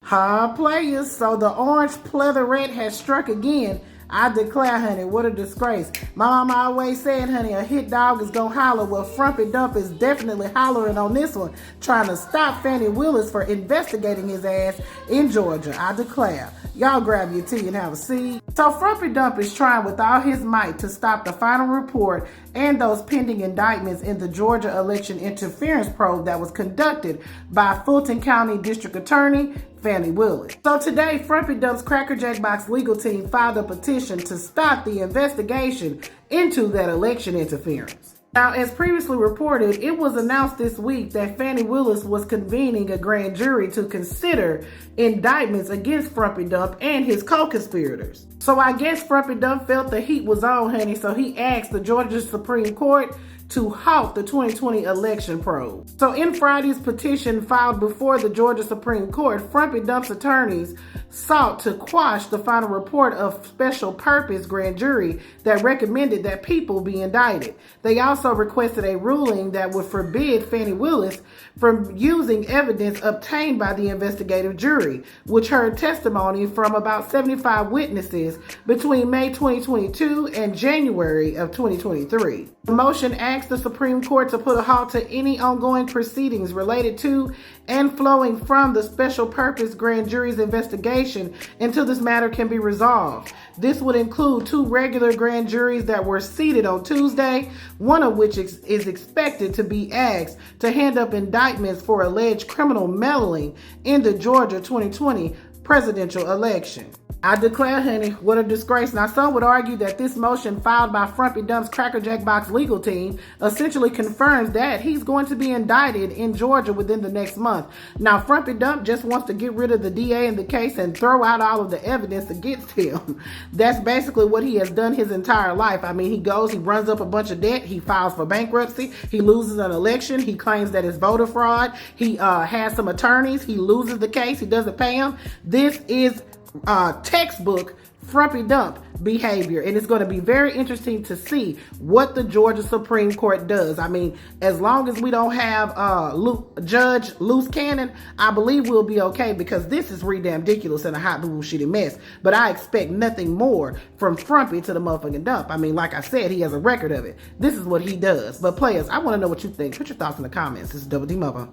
Players. So the orange pleatherette has struck again. I declare, honey, what a disgrace. My mama always said, honey, a hit dog is gonna holler. Well, Frumpy Dump is definitely hollering on this one, trying to stop Fannie Willis for investigating his ass in Georgia. I declare. Y'all grab your tea and have a seat. So Frumpy Dump is trying with all his might to stop the final report and those pending indictments in the Georgia election interference probe that was conducted by Fulton County District Attorney Fannie Willis. So today, Frumpy Dump's Cracker Jack Box legal team filed a petition to stop the investigation into that election interference. Now, as previously reported, it was announced this week that Fannie Willis was convening a grand jury to consider indictments against Frumpy Dump and his co-conspirators. So I guess Frumpy Dump felt the heat was on, honey, so he asked the Georgia Supreme Court to halt the 2020 election probe. So in Friday's petition filed before the Georgia Supreme Court, Frumpy Dump's attorneys sought to quash the final report of special purpose grand jury that recommended that people be indicted. They also requested a ruling that would forbid Fannie Willis from using evidence obtained by the investigative jury, which heard testimony from about 75 witnesses between May 2022 and January of 2023. The motion asked the Supreme Court to put a halt to any ongoing proceedings related to and flowing from the special purpose grand jury's investigation until this matter can be resolved. This would include 2 regular grand juries that were seated on Tuesday, one of which is expected to be asked to hand up indictments for alleged criminal meddling in the Georgia 2020 presidential election. I declare, honey, what a disgrace. Now, some would argue that this motion filed by Frumpy Dump's Cracker Jack Box legal team essentially confirms that he's going to be indicted in Georgia within the next month. Now, Frumpy Dump just wants to get rid of the DA in the case and throw out all of the evidence against him. That's basically what he has done his entire life. I mean, he runs up a bunch of debt, he files for bankruptcy, he loses an election, he claims that it's voter fraud, he has some attorneys, he loses the case, he doesn't pay them. This is textbook Frumpy Dump behavior, and it's going to be very interesting to see what the Georgia Supreme Court does. I mean, as long as we don't have Judge Loose Cannon, I believe we'll be okay, because this is ridiculous and a hot boo shitty mess. But I expect nothing more from Frumpy to the motherfucking Dump. I mean, like I said, he has a record of it. This is what he does. But players, I want to know what you think. Put your thoughts in the comments. This is Double D Mother.